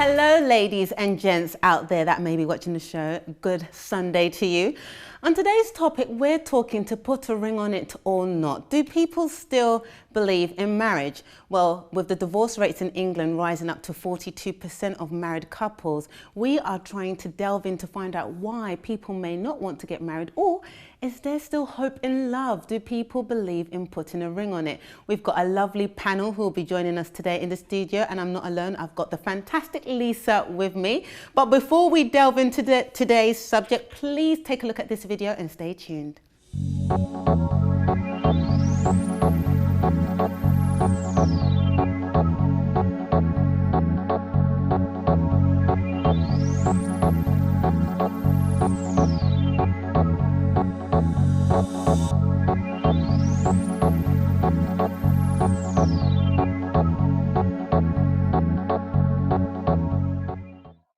Hello, ladies and gents out there that may be watching the show. Good Sunday to you. On today's topic, we're talking to put a ring on it or not. Do people still believe in marriage? Well, with the divorce rates in England rising up to 42% of married couples, we are trying to delve in to find out why people may not want to get married, or is there still hope in love? Do people believe in putting a ring on it? We've got a lovely panel who will be joining us today in the studio, and I'm not alone. I've got the fantastic Lisa with me. But before we delve into today's subject, please take a look at this video and stay tuned.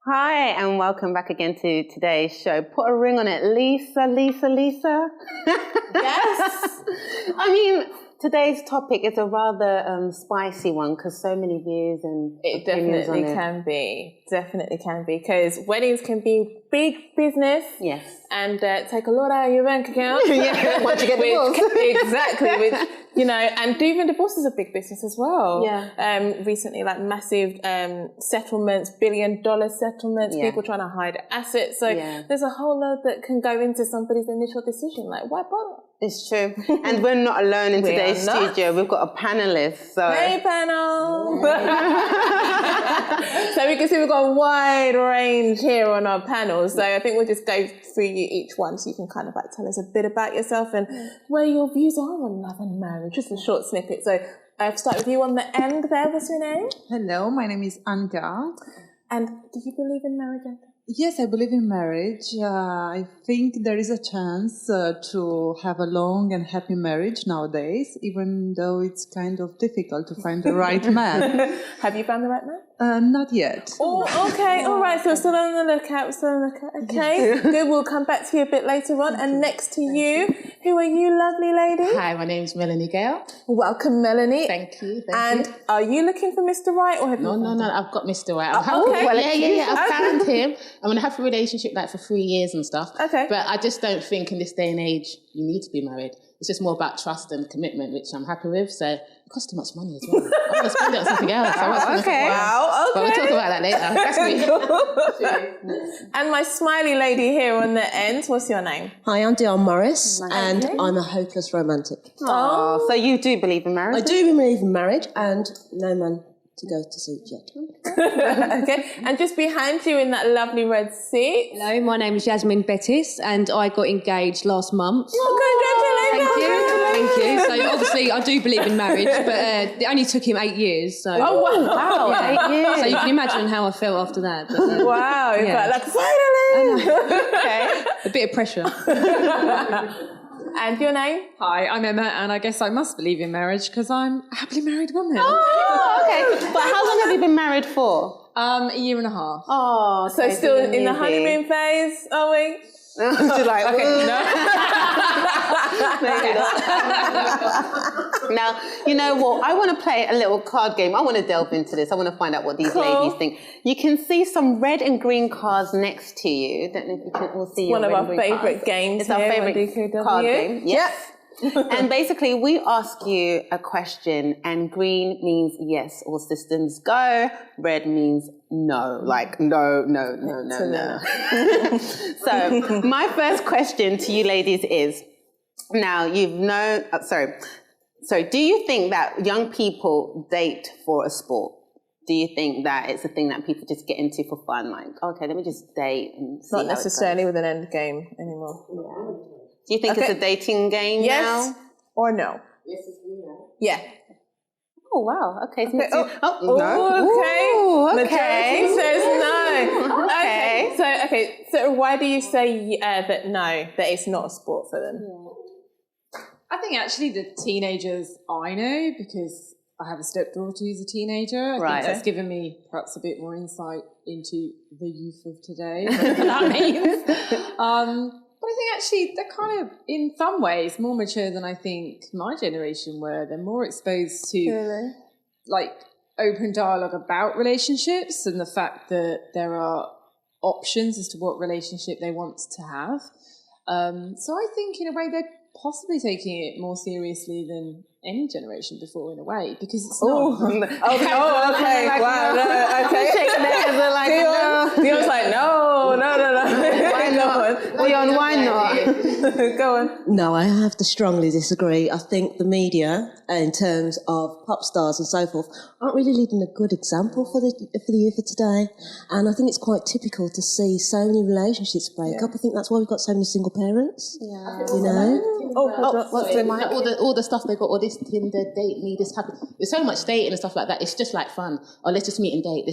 Hi, and welcome back again to today's show. Put a ring on it. Lisa. Yes. I mean, today's topic is a rather spicy one because so many views and It opinions definitely on it. can be. Definitely can be. Because weddings can be big business. Yes. And take a lot out of your bank account. Yeah, once you get divorced. Exactly. Which, you know, and even divorce is a big business as well. Yeah. Recently, like massive settlements, billion-dollar settlements, Yeah. people trying to hide assets. So there's a whole lot that can go into somebody's initial decision. Like, why bother? It's true. And we're not alone in today's studio. We've got a panelist. So. Hey, panel! So we can see we've got a wide range here on our panel. So I think we'll just go through you each one so you can kind of like tell us a bit about yourself and where your views are on love and marriage. Just a short snippet. So I'll start with you on the end there. What's your name? Hello, my name is Anja. And do you believe in marriage, Anja? Yes, I believe in marriage. I think there is a chance to have a long and happy marriage nowadays, even though it's kind of difficult to find the right man. Have you found the right man? Not yet. Oh, okay. All right. So we're still on the lookout. Okay. Good. We'll come back to you a bit later on. And next to you, who are you, lovely lady? Hi, my name's Melanie Gale. Welcome, Melanie. Thank you. And are you looking for Mr. Right or have you? No. I've got Mr. Right. Okay. I've found him. I'm in a happy relationship like for 3 years and stuff. Okay. But I just don't think in this day and age you need to be married. It's just more about trust and commitment, which I'm happy with. So it costs too much money as well. I want to spend it on something else. Wow. Okay. But we'll talk about that later. That's me. And my smiley lady here on the end. What's your name? Hi, I'm Dion Morris, and I'm a hopeless romantic. Oh, so you do believe in marriage? I do believe in marriage, and no man to go to suit yet. Okay, and just behind you in that lovely red seat. Hello, my name is Yasmin Bettis, and I got engaged last month. Oh, Thank you. So obviously I do believe in marriage, but it only took him 8 years. So. Oh, wow. Yeah. 8 years. So you can imagine how I felt after that. But, Wow, you're yeah. like, finally! Okay. a bit of pressure. And your name? Hi, I'm Emma, and I guess I must believe in marriage because I'm a happily married woman. Oh, okay. But how long have you been married for? A year and a half. Oh, So okay, still you're in the newbie. honeymoon phase, are we? She's like, Okay, no. maybe not. Now, you know what? I want to play a little card game. I want to delve into this. I want to find out what these ladies think. You can see some red and green cards next to you. Don't know if you can all see your One of red our and green favourite cards. games It's our here on favourite DKW. card game. Yes. And basically, we ask you a question, and green means yes, all systems go. Red means no, like no. So, my first question to you ladies is: now you've known. So, do you think that young people date for a sport? Do you think that it's a thing that people just get into for fun? Like, okay, let me just date and see Not how necessarily it with an end game anymore. goes. Do you think it's a dating game Yes now? or no? Yeah. Oh, wow. Okay. So Okay. no. Okay. Ooh, okay. Majority says no. Okay. So why do you say that no, that it's not a sport for them? I think actually the teenagers I know, because I have a stepdaughter who's a teenager, I Right. think that's given me perhaps a bit more insight into the youth of today, whatever that means. But I think actually they're kind of, in some ways, more mature than I think my generation were. They're more exposed to, Really? like, open dialogue about relationships and the fact that there are options as to what relationship they want to have. So I think in a way they're possibly taking it more seriously than any generation before in a way, because it's not. Okay. Wow. No, okay. Dion's like, no. Why not? Dion, why not? Go on. No, I have to strongly disagree. I think the media, in terms of pop stars and so forth, aren't really leading a good example for the youth of today. And I think it's quite typical to see so many relationships break up. I think that's why we've got so many single parents. Yeah. You know? What's the mic? All the stuff they got, all this Tinder, date me, this happen. There's so much dating and stuff like that. It's just like fun. Or let's just meet and date.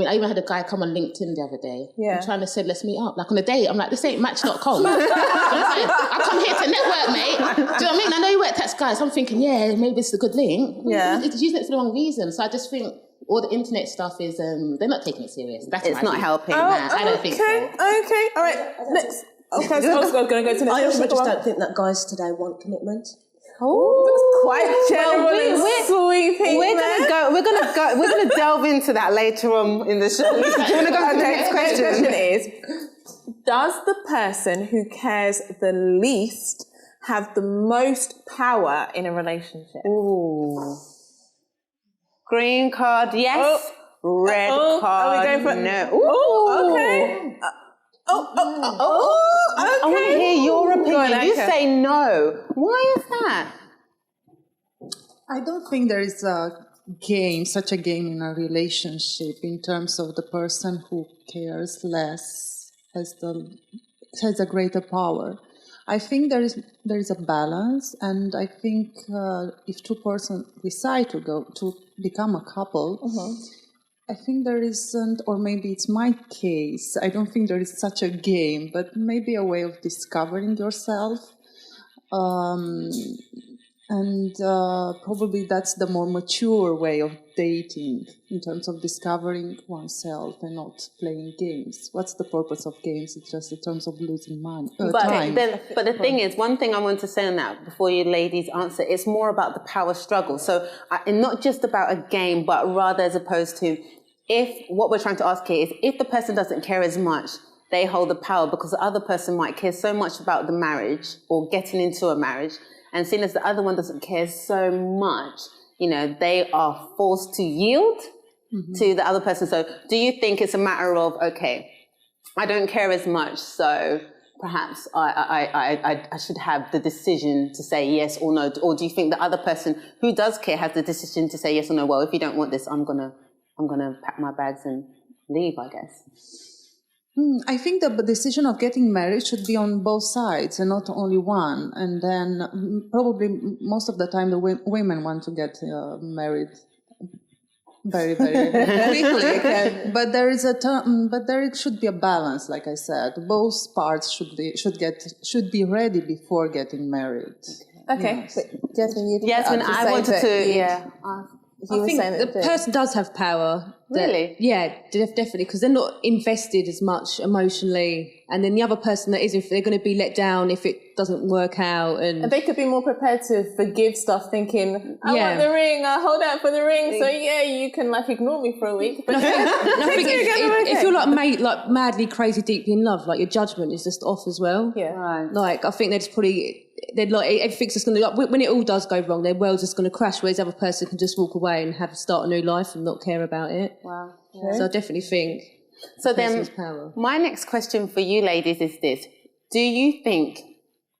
I even had a guy come on LinkedIn the other day. Yeah. I'm trying to say, let's meet up. Like on a date, I'm like, this ain't Match.com. You know what I'm saying? I come here to network, mate. Do you know what I mean? I know you work at Sky, so I'm thinking, yeah, maybe it's a good link. Yeah. It's using it for the wrong reason. So I just think all the internet stuff is, they're not taking it serious. It's not helping. Nah, I don't think so. Okay. All right. Next. Okay, so I was going to go to the next. I also question. just don't think that guys today want commitment. Oh, that's quite general and sweeping. We're gonna delve into that later on in the show. Do you want to go to the next question? Next question is: does the person who cares the least have the most power in a relationship? Ooh. Green card, yes. Red card, are we going for no. Ooh, okay. Okay. I want to hear your opinion. on, You Aisha. say no. Why is that? I don't think there is such a game in a relationship in terms of the person who cares less has a greater power. I think there is a balance, and I think if two persons decide to become a couple, I think there isn't, or maybe it's my case, I don't think there is such a game, but maybe a way of discovering yourself. And probably that's the more mature way of dating in terms of discovering oneself and not playing games. What's the purpose of games? It's just in terms of losing time. But the thing is, one thing I want to say on that before you ladies answer, it's more about the power struggle. So and not just about a game, but rather as opposed to if what we're trying to ask here is if the person doesn't care as much, they hold the power because the other person might care so much about the marriage or getting into a marriage. And seeing as the other one doesn't care so much, they are forced to yield to the other person. So do you think it's a matter of, okay, I don't care as much, so perhaps I should have the decision to say yes or no? Or do you think the other person who does care has the decision to say yes or no? Well, if you don't want this, I'm gonna pack my bags and leave, I guess. I think the decision of getting married should be on both sides and not only one. And then probably most of the time the women want to get married very, very quickly. But there is but there should be a balance, like I said. Both parts should be ready before getting marred. Okay, Yes. so Jasmine, I wanted to, You I think the person does have power. Really? Yeah, definitely, because they're not invested as much emotionally, and then the other person that is, if they're going to be let down if it doesn't work out, And they could be more prepared to forgive stuff, thinking, I want the ring, I'll hold out for the ring, so you can ignore me for a week. But I think if you're madly crazy deeply in love, your judgment is just off as well. Yeah. Right. I think everything's just going to, when it all does go wrong, their world's just going to crash, whereas the other person can just walk away and start a new life and not care about it. Wow. So I definitely think So then, power. my next question for you ladies is this. Do you think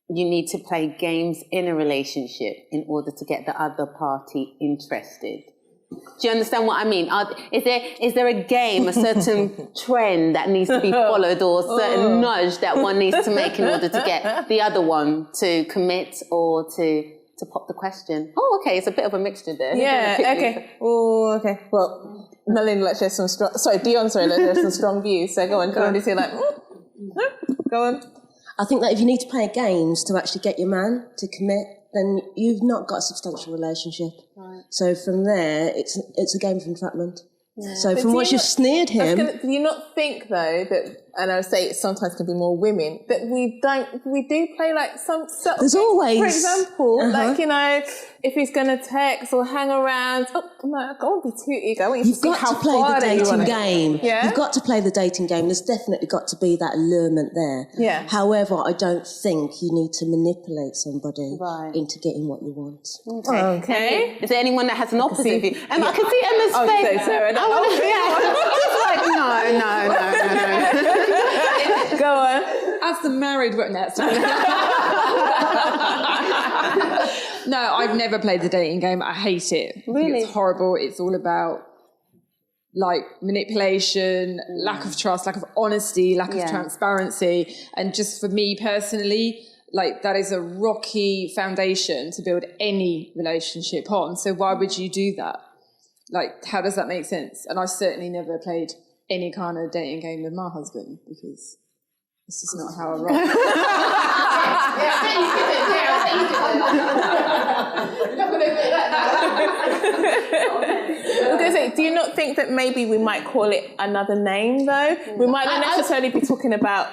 you need to play games in a relationship in order to get the other party interested? Do you understand what I mean? Is there a game, a certain trend that needs to be followed or a certain nudge that one needs to make in order to get the other one to commit or to pop the question? Oh, okay, it's a bit of a mixture there. yeah, okay. Oh, okay. Well, Melanie, let's share some strong... Dion, let's share some strong views. So go on. Go on. Say go on. I think that if you need to play games to actually get your man to commit, then you've not got a substantial relationship. Right. So from there, it's a game of entrapment. Yeah. So from what you've sneered him... Do you not think, though, that and I would say it sometimes can be more women, that we do play like some subtle There's games. always... For example, like, you know, if he's going to text or hang around, I won't be too eager. I want you You've got to play the dating game. Yeah? You've got to play the dating game. There's definitely got to be that allurement there. Yeah. However, I don't think you need to manipulate somebody into getting what you want. Okay. Is there anyone that has an opposite view? Emma, I can see Emma's face. So Sarah, I want to just like, no. Go on. As the married witness. No, I've never played the dating game. I hate it. I think it's horrible. It's all about like manipulation, lack of trust, lack of honesty, lack of transparency. And just for me personally, like that is a rocky foundation to build any relationship on. So why would you do that? Like, how does that make sense? And I certainly never played any kind of dating game with my husband because it's just not how I roll. I was going to say, do you not think that maybe we might call it another name though? We might not necessarily be talking about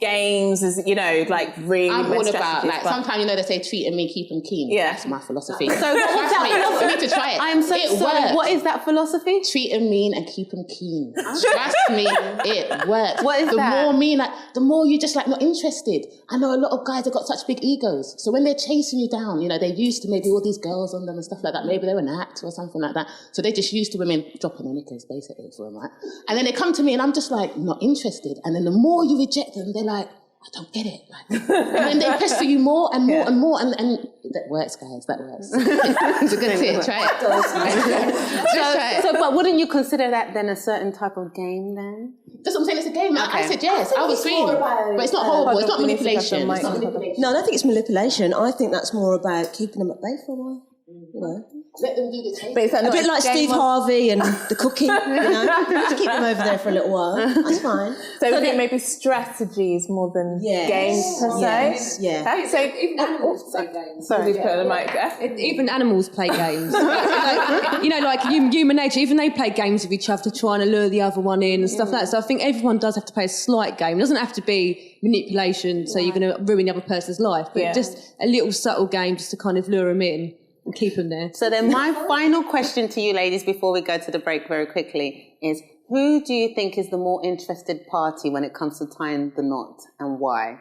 games as, you know, like really... I'm all about, like, sometimes, you know, they say treat them mean, keep them keen. Yeah. That's my philosophy. So what was that philosophy? You need to try it. I am so sorry. Works. What is that philosophy? Treat them mean and keep them keen. Trust me, it works. What is the that? more mean, like, the more you're just like not interested. I know a lot of guys have got such big egos. So when they're chasing you down, you know, they're used to maybe all these girls on them and stuff like that. Maybe they're an actor or something like that. So they're just used to women dropping their knickers basically for them, right? And then they come to me and I'm just like not interested. And then the more you reject them, they're like, I don't get it. Like, and then they pester you more and more and more. And that works, guys. That works. It's a good tip. Try it. Try it. So, but wouldn't you consider that then a certain type of game then? That's what I'm saying. It's a game. I said yes. I was green. But it's not horrible. It's not manipulation. It's not manipulation. No, I don't think it's manipulation. I think that's more about keeping them at bay for a while. You know. Let them do the taste. But is that A not bit like game Steve of- Harvey and the cooking, you know. Just keep them over there for a little while. That's fine. So we think maybe strategies more than Yes. games per se? Yes, yeah. Okay, so Even animals play games. sorry, put on the mic there. Even animals play games. Like, you know, like human nature, even they play games with each other to try and allure the other one in and stuff like that. So I think everyone does have to play a slight game. It doesn't have to be manipulation, so you're going to ruin the other person's life, but just a little subtle game just to kind of lure them in and keep them there. So then my final question to you ladies before we go to the break very quickly is, who do you think is the more interested party when it comes to tying the knot and why?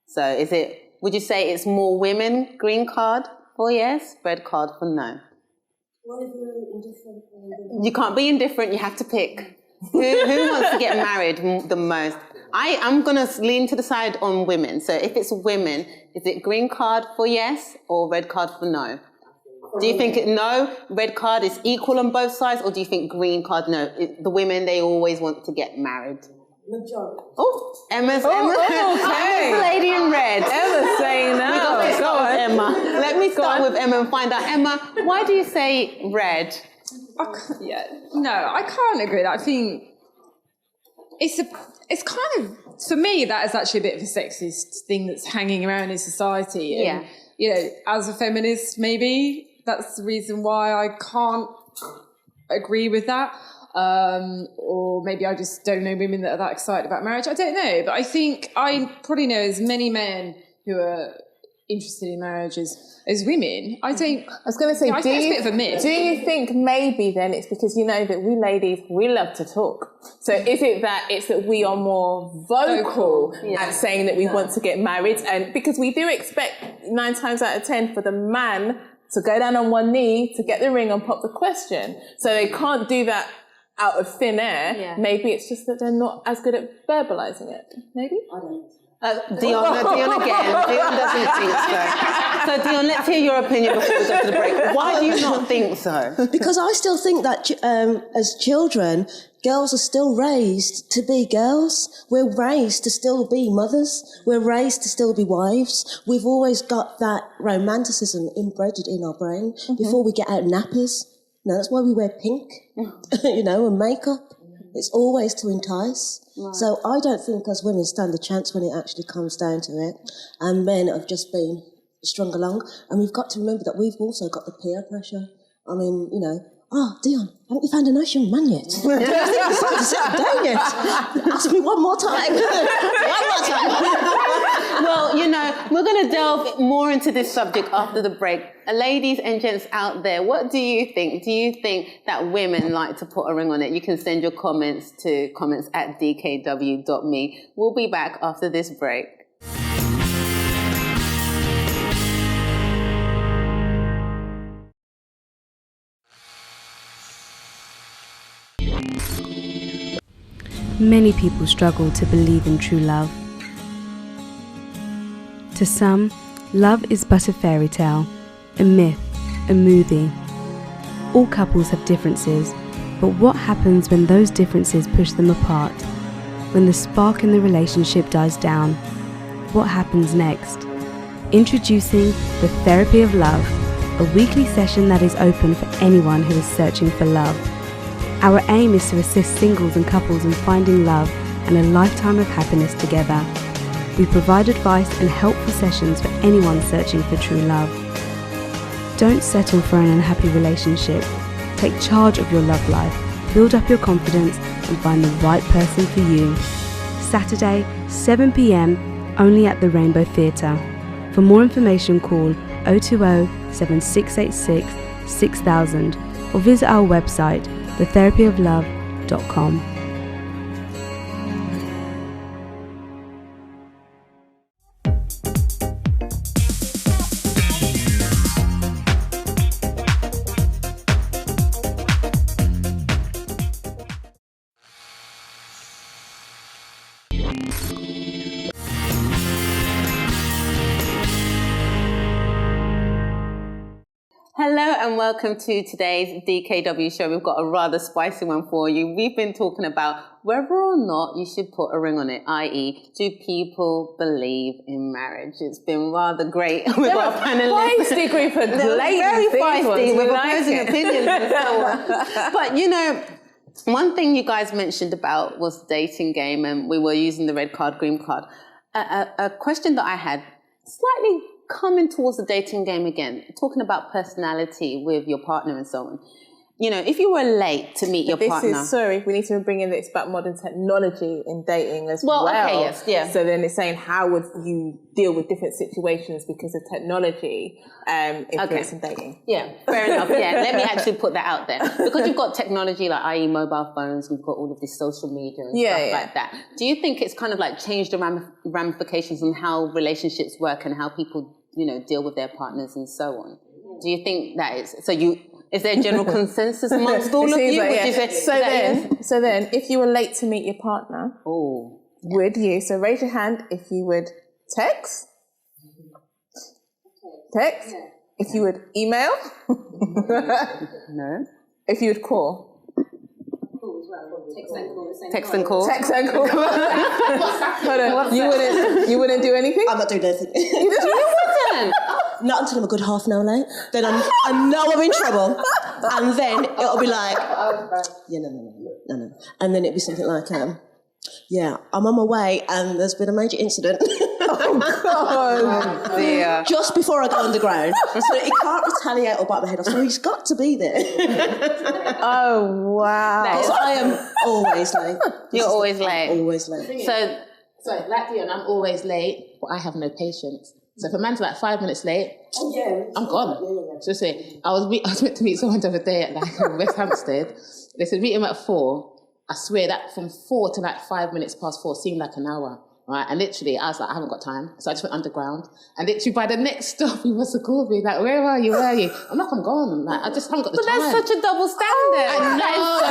So would you say it's more women, green card for yes, red card for no? What if you're indifferent? You can't be indifferent, you have to pick. Who wants to get married the most? I'm going to lean to the side on women. So if it's women, is it green card for yes or red card for no? Do you think red card is equal on both sides, or do you think green card, no? The women, they always want to get married. Majority. Oh, Emma's okay. the lady in red. Emma's saying no. Let's start with Emma. Let me start with Emma and find out. Emma, why do you say red? I can't agree with that. I think it's kind of, for me, that is actually a bit of a sexist thing that's hanging around in society. And, you know, as a feminist, maybe that's the reason why I can't agree with that. Or maybe I just don't know women that are that excited about marriage. I don't know. But I think I probably know as many men who are interested in marriage as women. I was going to say, it's a bit of a myth. Do you think maybe then it's because you know that we ladies, we love to talk? So is it that it's that we are more vocal at saying that we want to get married? And because we do expect 9 times out of 10 for the man to go down on one knee to get the ring and pop the question. So they can't do that out of thin air. Yeah. Maybe it's just that they're not as good at verbalising it. Maybe? I don't know. Dion again. Dion doesn't think so. So Dion, let's hear your opinion before we go to the break. Why do you not think so? Because I still think that as children, girls are still raised to be girls. We're raised to still be mothers. We're raised to still be wives. We've always got that romanticism inbred in our brain before we get out nappies. You know, that's why we wear pink, you know, and makeup. It's always to entice. Right. So I don't think us women stand a chance when it actually comes down to it. And men have just been strung along. And we've got to remember that we've also got the peer pressure. I mean, you know, oh, Dion, haven't you found a nice young man yet? I think you started to settle down yet? Ask me one more time. One more time. Well, you know, we're going to delve more into this subject after the break. Ladies and gents out there, what do you think? Do you think that women like to put a ring on it? You can send your comments to comments@dkw.me. We'll be back after this break. Many people struggle to believe in true love. To some, love is but a fairy tale, a myth, a movie. All couples have differences, but what happens when those differences push them apart? When the spark in the relationship dies down, what happens next? Introducing the Therapy of Love, a weekly session that is open for anyone who is searching for love. Our aim is to assist singles and couples in finding love and a lifetime of happiness together. We provide advice and helpful sessions for anyone searching for true love. Don't settle for an unhappy relationship. Take charge of your love life, build up your confidence and find the right person for you. Saturday, 7 p.m, only at the Rainbow Theatre. For more information, call 020 7686 6000 or visit our website thetherapyoflove.com. Hello and welcome to today's DKW show. We've got a rather spicy one for you. We've been talking about whether or not you should put a ring on it, i.e. do people believe in marriage? It's been rather great with our panelists. Feisty group of They're ladies. very these feisty ones. with We like opposing it. opinions and so on. But you know, one thing you guys mentioned about was the dating game, and we were using the red card, green card. A question that I had, slightly coming towards the dating game again, talking about personality with your partner and so on. You know, if you were late to meet your partner. Sorry, we need to bring in this about modern technology in dating as well. Okay, yes, yeah. So then it's saying, how would you deal with different situations because of technology influence in dating? Yeah, fair enough. Yeah, let me actually put that out there. Because you've got technology like, i.e. mobile phones, we've got all of this social media and stuff like that. Do you think it's kind of like changed the ramifications on how relationships work and how people, you know, deal with their partners and so on? Do you think that is, is there a general consensus amongst all of you? Like, Would you say, so then, if you were late to meet your partner, would you, so raise your hand if you would text? Text? If you would email? No. If you would call? Text and call. Text and call. Hold on. You wouldn't do anything? I'm not doing anything. You wouldn't? Not until I'm a good half an hour late. Then I know I'm in trouble. And then it'll be like, no. And then it'll be something like, I'm on my way and there's been a major incident. Oh, God. Dear. Just before I go underground. So he can't retaliate or bite my head off. So he's got to be there. Oh, wow. Because I am always late. You're always late. Always late. So like Dion, I'm always late, but I have no patience. So if a man's like 5 minutes late, I'm gone. So say, I was meant to meet someone the other day at like West Hampstead. They said meet him at 4. I swear that from 4 to like 5 minutes past 4 seemed like an hour. Right, and literally, I was like, I haven't got time, so I just went underground. And literally, by the next stop, he must have called me like, "Where are you? Where are you?" I'm like, "I'm gone. Like, I just haven't got the time." But that's such a double standard. I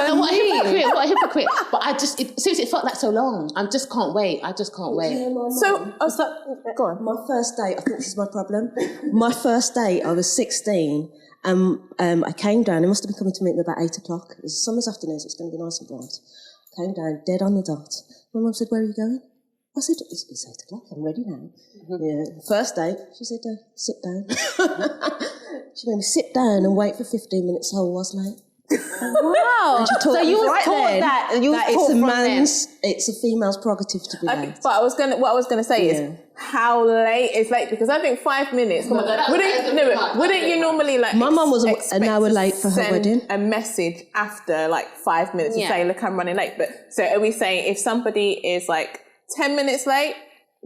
know. What a hypocrite! What a hypocrite! But seriously, it felt like so long. I just can't wait. I just can't wait. So, I was like, go on. My first date, I think this is my problem. My first date, I was 16, and I came down. He must have been coming to meet me about 8 o'clock. It was a summer's afternoon, so it's going to be nice and bright. Came down, dead on the dot. My mum said, "Where are you going?" I said, it's 8 o'clock, I'm ready now. Mm-hmm. Yeah. First date, she said, sit down. She made me sit down and wait for 15 minutes, so I was late. Wow. So you was right taught then that. You was that taught it's a female's prerogative to be late. But what I was gonna say is how late is late, because I think 5 minutes. Wouldn't you normally like? My mum was expect an hour to late for her send wedding. a message after like 5 minutes to say, look, I'm running late. But so are we saying if somebody is like 10 minutes late,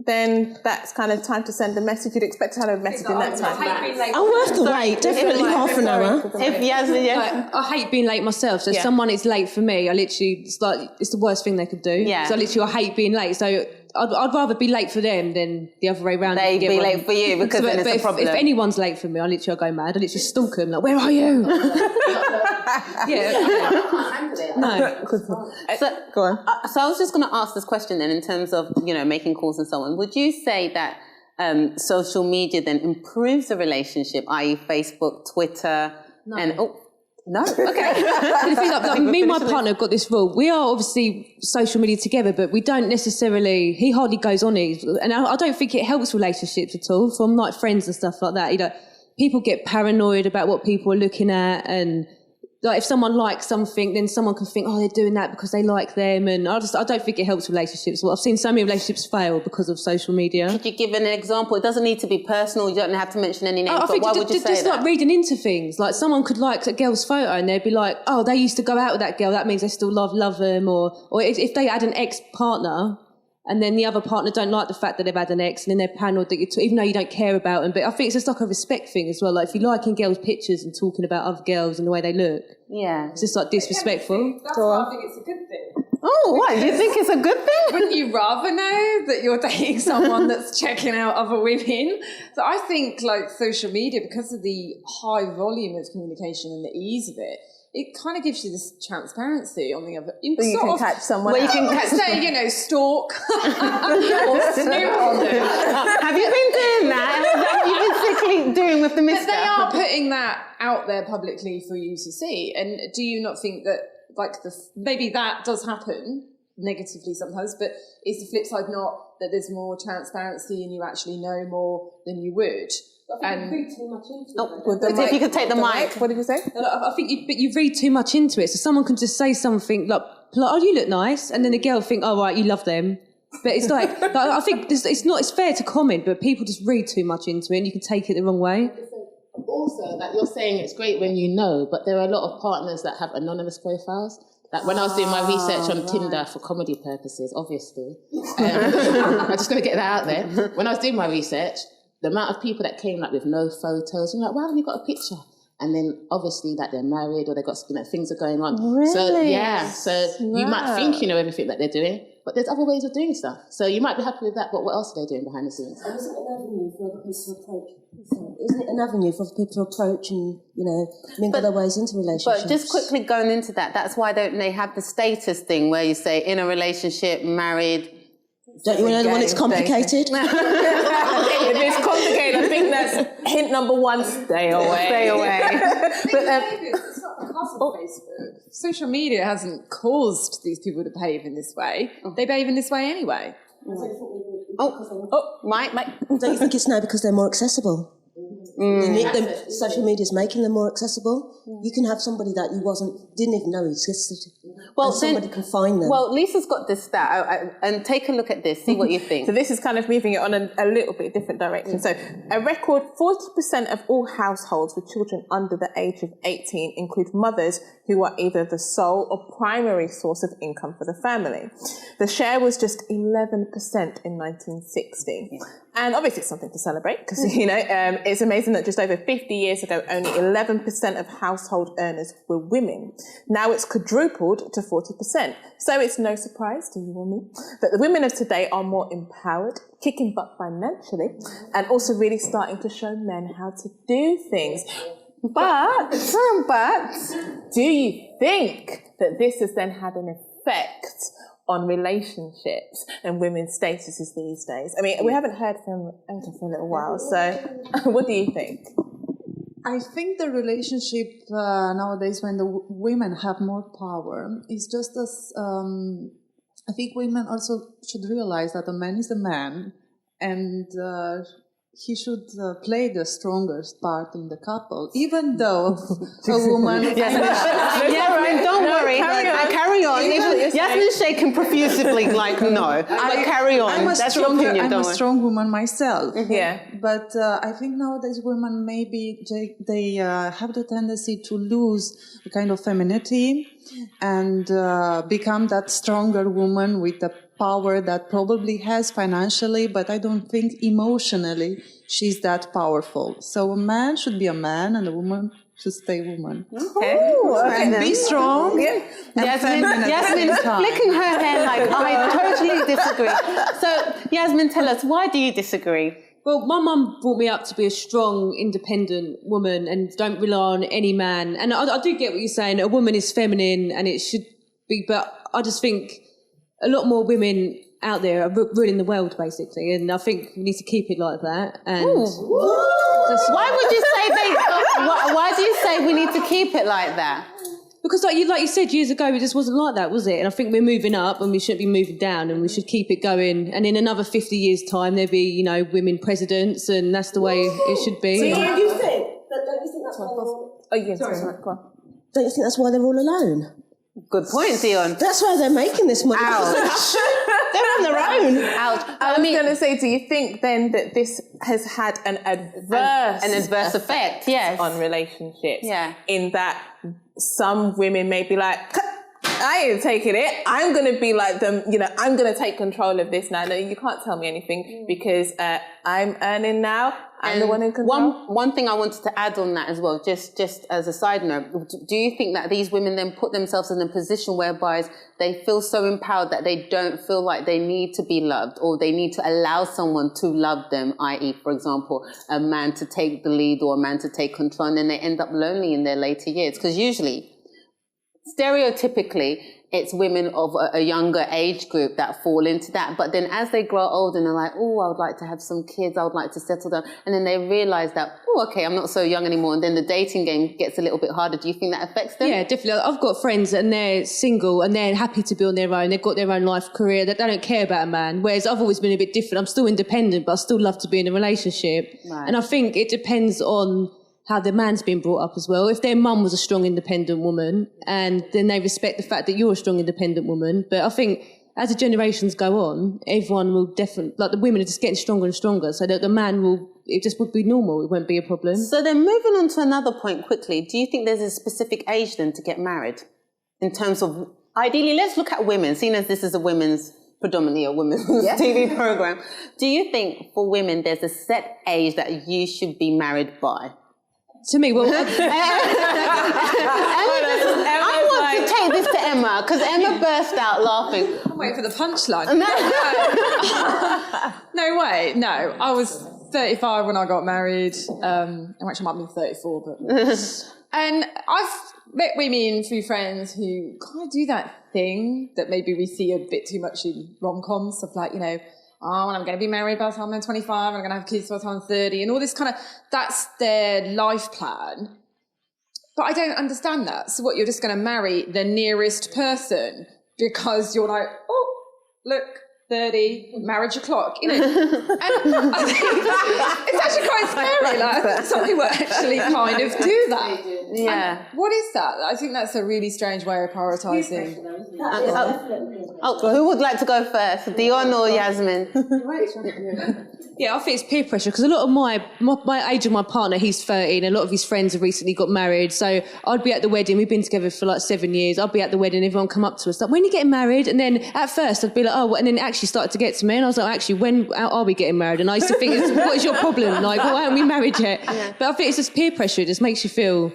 then that's kind of time to send a message? You'd expect to have a message in that time. I'm worth the wait, definitely half an hour. If Yasmin, I hate being late myself. So if someone is late for me, I literally, it's the worst thing they could do. Yeah. So literally, I hate being late. So I'd rather be late for them than the other way around. They'd be late for you because then it's a problem. If anyone's late for me, I literally go mad. I literally stalk them. Like, where are you? No. So, go on. So I was just going to ask this question then, in terms of making calls and so on. Would you say that social media then improves the relationship, i.e., Facebook, Twitter, and no, okay. Me and my partner have got this rule. We are obviously social media together, but we don't necessarily. He hardly goes on it, and I don't think it helps relationships at all. From like friends and stuff like that, people get paranoid about what people are looking at, and like if someone likes something, then someone can think, oh, they're doing that because they like them, and I don't think it helps relationships. Well, I've seen so many relationships fail because of social media. Could you give an example? It doesn't need to be personal. You don't have to mention any names. But why would you say just that? like reading into things. Like someone could like a girl's photo and they'd be like, oh, they used to go out with that girl. That means they still love them. Or if they had an ex-partner and then the other partner don't like the fact that they've had an ex, and then they're paranoid that even though you don't care about them. But I think it's just like a respect thing as well. Like if you're liking girls' pictures and talking about other girls and the way they look, it's just like disrespectful. That's why I think it's a good thing. Oh, what? Do you think it's a good thing? Wouldn't you rather know that you're dating someone that's checking out other women? So I think like social media, because of the high volume of communication and the ease of it, it kind of gives you this transparency on the other. You can catch someone. Well, you can say, stalk or snoop on them. Have you been doing that? Have you been secretly doing with the mister? But they are putting that out there publicly for you to see. And do you not think that, like, maybe that does happen negatively sometimes, but is the flip side not that there's more transparency and you actually know more than you would? I think you read too much into it. If you could take the mic. What did you say? I think you read too much into it. So someone can just say something like, oh, you look nice, and then the girl think, oh, right, you love them. But it's like I think it's fair to comment, but people just read too much into it and you can take it the wrong way. Also, that you're saying it's great when you know, but there are a lot of partners that have anonymous profiles. Like when I was doing my research on Tinder for comedy purposes, obviously, I'm just going to get that out there. When I was doing my research, the amount of people that came like with no photos, you're like, why haven't you got a picture? And then obviously that they're married or they've got things are going on. Really? So you might think you know everything that they're doing, but there's other ways of doing stuff. So you might be happy with that, but what else are they doing behind the scenes? Isn't it an avenue for other people to approach? Isn't it an avenue for other people to approach and, mingle their ways into relationships? But just quickly going into that's why don't they have the status thing where you say in a relationship, married. Don't you want to know when it's complicated? If it's complicated, I think that's hint number one, stay away. Stay away. It's not because of Facebook. Social media hasn't caused these people to behave in this way. They behave in this way anyway. Mike. Don't you think it's now because they're more accessible? Social media is making them more accessible. You can have somebody that you didn't even know existed. Well, and somebody can find them. Well, Lisa's got this stat, and take a look at this, see what you think. So this is kind of moving it on a little bit different direction. So a record 40% of all households with children under the age of 18 include mothers who are either the sole or primary source of income for the family. The share was just 11% in 1960. And obviously it's something to celebrate because, it's amazing that just over 50 years ago, only 11% of household earners were women. Now it's quadrupled to 40%. So it's no surprise to you or me that the women of today are more empowered, kicking butt financially, and also really starting to show men how to do things. But do you think that this has then had an effect on relationships and women's statuses these days? I mean, we haven't heard from Anka for a little while, so what do you think? I think the relationship nowadays, when the women have more power, is just as I think women also should realize that a man is a man, and he should play the strongest part in the couple, even though a woman... Yasmin, don't worry. Carry on. Yasmin's shaking profusely, like, no. But carry on. That's your opinion, I'm a strong woman myself. Yeah. But I think nowadays women maybe they have the tendency to lose a kind of femininity and become that stronger woman with the power that probably has financially, but I don't think emotionally she's that powerful. So a man should be a man and a woman should stay woman. Okay. Be strong. Yeah. Yasmin's flicking her hair like, I totally disagree. So, Yasmin, tell us, why do you disagree? Well, my mum brought me up to be a strong, independent woman and don't rely on any man. And I do get what you're saying. A woman is feminine and it should be, but I just think a lot more women out there are ruling the world, basically, and I think we need to keep it like that. And Why would you say why do you say we need to keep it like that? Because like you said years ago, it just wasn't like that, was it? And I think we're moving up and we shouldn't be moving down and we should keep it going. And in another 50 years' time, there'll be, women presidents and that's the way it should be. So you think don't you think that's why Don't you think that's why they're all alone? Good point, Dion. That's why they're making this money. Ouch. They're on their own. Ouch. I was going to say, do you think then that this has had an adverse effect, yes, on relationships? Yeah. In that some women may be like, I ain't taking it. I'm going to be like them, I'm going to take control of this now. No, you can't tell me anything because I'm earning now. I'm the one in control. One thing I wanted to add on that as well, just as a side note, do you think that these women then put themselves in a position whereby they feel so empowered that they don't feel like they need to be loved or they need to allow someone to love them, i.e., for example, a man to take the lead or a man to take control, and then they end up lonely in their later years? Because usually, stereotypically, it's women of a younger age group that fall into that. But then as they grow older and they're like, oh, I would like to have some kids, I would like to settle down. And then they realise that, oh, okay, I'm not so young anymore. And then the dating game gets a little bit harder. Do you think that affects them? Yeah, definitely. I've got friends and they're single and they're happy to be on their own. They've got their own life career. They don't care about a man. Whereas I've always been a bit different. I'm still independent, but I still love to be in a relationship. Right. And I think it depends on how the man's been brought up as well. If their mum was a strong, independent woman, and then they respect the fact that you're a strong, independent woman. But I think as the generations go on, everyone will definitely, like the women are just getting stronger and stronger, so that the man it just would be normal. It won't be a problem. So then moving on to another point quickly, do you think there's a specific age then to get married? In terms of, ideally, let's look at women, seeing as this is predominantly a women's TV program. Do you think for women there's a set age that you should be married by? To me, well, I want to take this to Emma because Emma burst out laughing. I'm waiting for the punchline. No way. No, I was 35 when I got married. Actually, I might be 34, but and I've met women through friends who kind of do that thing that maybe we see a bit too much in rom-coms of like, oh, and I'm going to be married by the time I'm 25, and I'm going to have kids by the time I'm 30, and all this kind of, that's their life plan. But I don't understand that. So what, you're just going to marry the nearest person because you're like, oh, look, 30, marriage o'clock, And I think it's actually quite scary, like, some people actually kind of do that. Yeah. And what is that? I think that's a really strange way of prioritising. Who would like to go first, Dion or Yasmin? yeah, I think it's peer pressure because a lot of my age of my partner, he's 30, and a lot of his friends have recently got married. So I'd be at the wedding. We've been together for like 7 years. I'd be at the wedding. Everyone come up to us like, when are you getting married? And then at first I'd be like, oh, and then it actually started to get to me, and I was like, actually, when are we getting married? And I used to think, what is your problem? Like, why aren't we married yet? Yeah. But I think it's just peer pressure. It just makes you feel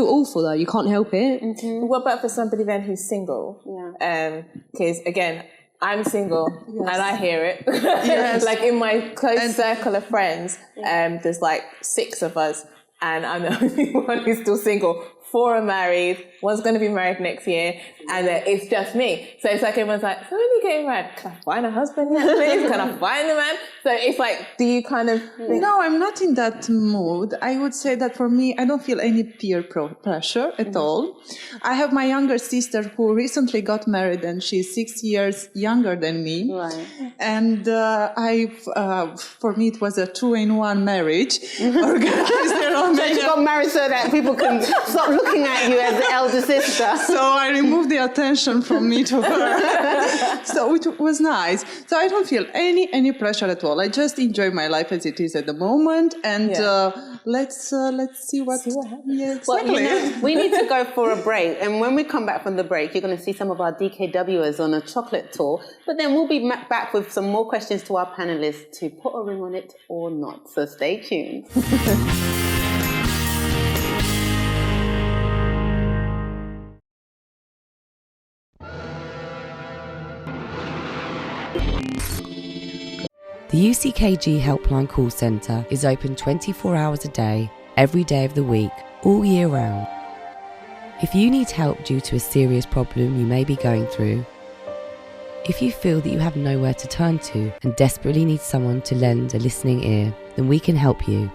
awful though. You can't help it. Mm-hmm. What about for somebody then who's single? Yeah. Because again, I'm single and I hear it. Yes. Like in my close circle of friends, there's like 6 of us, and I'm the only one who's still single 4 are married, one's going to be married next year, and it's just me. So it's like everyone's like, so when are you getting married? Can I find a husband yet, please? Can I find a man? So it's like, do you kind of think... No, I'm not in that mood. I would say that for me, I don't feel any peer pressure at all. I have my younger sister who recently got married, and she's 6 years younger than me. Right. And for me, it was a 2-in-1 marriage. Organized around So you got married so that people can stop looking at you as the elder sister. So I removed the attention from me to her. So it was nice. So I don't feel any pressure at all. I just enjoy my life as it is at the moment, and let's see what happens. Yeah, exactly. Well, we need to go for a break, and when we come back from the break, you're going to see some of our DKWers on a chocolate tour. But then we'll be back with some more questions to our panelists to put a ring on it or not. So stay tuned. The UCKG Helpline Call Centre is open 24 hours a day, every day of the week, all year round. If you need help due to a serious problem you may be going through, if you feel that you have nowhere to turn to and desperately need someone to lend a listening ear, then we can help you.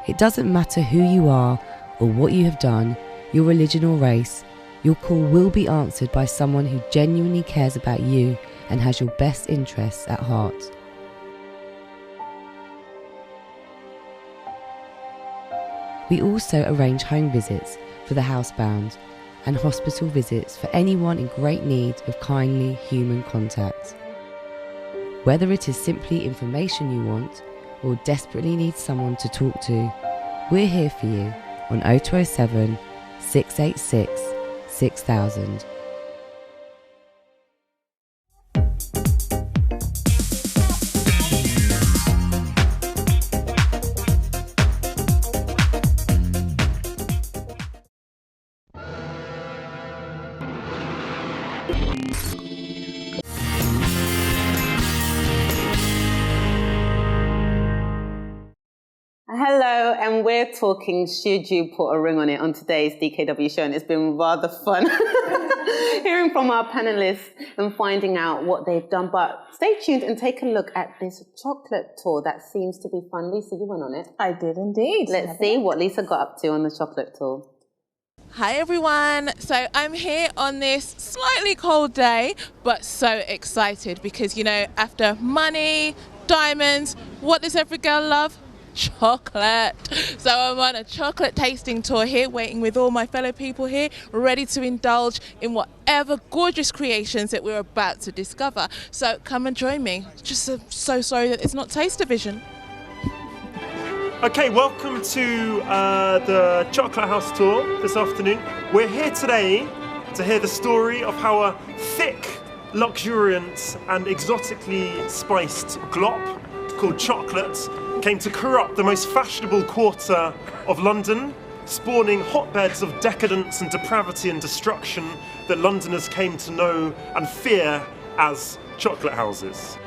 It doesn't matter who you are or what you have done, your religion or race, your call will be answered by someone who genuinely cares about you and has your best interests at heart. We also arrange home visits for the housebound and hospital visits for anyone in great need of kindly human contact. Whether it is simply information you want or desperately need someone to talk to, we're here for you on 0207 686 6000. Hello, and we're talking Should You Put a Ring on It on today's DKW show, and it's been rather fun hearing from our panelists and finding out what they've done. But stay tuned and take a look at this chocolate tour that seems to be fun. Lisa, you went on it. I did indeed. Let's see what Lisa got up to on the chocolate tour. Hi everyone, so I'm here on this slightly cold day, but so excited because, you know, after money, diamonds, what does every girl love? Chocolate. So I'm on a chocolate tasting tour here, waiting with all my fellow people here, ready to indulge in whatever gorgeous creations that we're about to discover. So come and join me. Just so sorry that it's not Taste Division. Okay, welcome to the Chocolate House tour this afternoon. We're here today to hear the story of how a thick, luxuriant and exotically spiced glop called chocolate came to corrupt the most fashionable quarter of London, spawning hotbeds of decadence and depravity and destruction that Londoners came to know and fear as chocolate houses.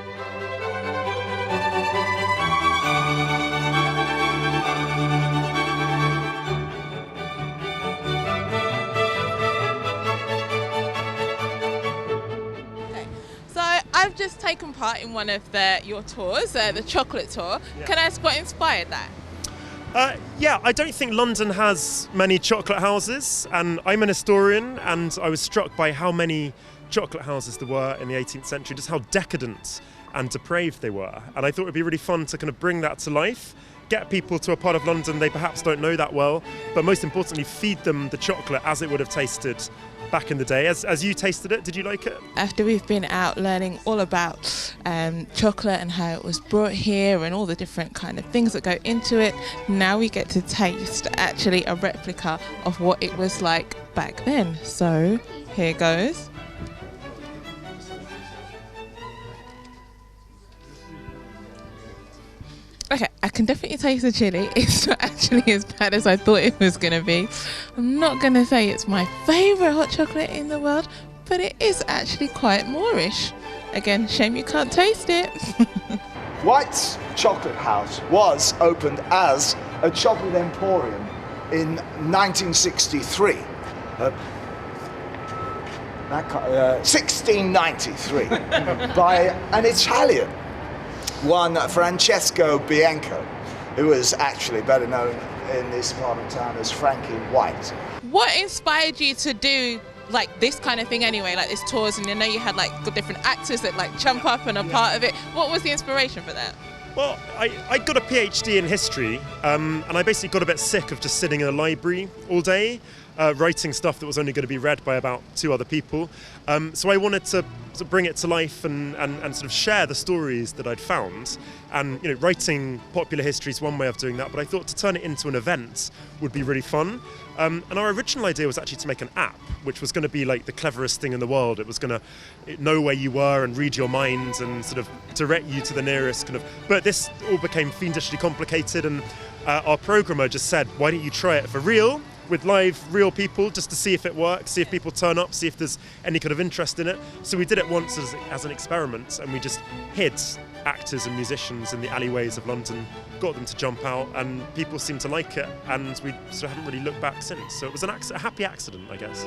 I've just taken part in one of your tours, the chocolate tour. Yeah. Can I ask what inspired that? Yeah, I don't think London has many chocolate houses, and I'm an historian, and I was struck by how many chocolate houses there were in the 18th century, just how decadent and depraved they were. And I thought it would be really fun to kind of bring that to life, get people to a part of London they perhaps don't know that well, but most importantly, feed them the chocolate as it would have tasted back in the day. As you tasted it, did you like it? After we've been out learning all about chocolate and how it was brought here and all the different kind of things that go into it, now we get to taste actually a replica of what it was like back then. So here goes. Okay, I can definitely taste the chili. It's not actually as bad as I thought it was going to be. I'm not going to say it's my favourite hot chocolate in the world, but it is actually quite Moorish. Again, shame you can't taste it. White's Chocolate House was opened as a chocolate emporium in 1963. 1693 by an Italian, one Francesco Bianco, who was actually better known in this part of town as Frankie White. What inspired you to do like this kind of thing anyway, like this tours, and I know you had like different actors that like jump up and are part of it. What was the inspiration for that? Well, I got a PhD in history, and I basically got a bit sick of just sitting in a library all day, writing stuff that was only going to be read by about 2 other people. So I wanted to bring it to life and sort of share the stories that I'd found. And writing popular history is one way of doing that, but I thought to turn it into an event would be really fun. And our original idea was actually to make an app, which was going to be like the cleverest thing in the world. It was going to know where you were and read your mind and sort of direct you to the nearest kind of... But this all became fiendishly complicated, and our programmer just said, why don't you try it for real, with live, real people, just to see if it works, see if people turn up, see if there's any kind of interest in it. So we did it once as an experiment, and we just hid actors and musicians in the alleyways of London, got them to jump out, and people seemed to like it, and we sort of haven't really looked back since. So it was a happy accident, I guess.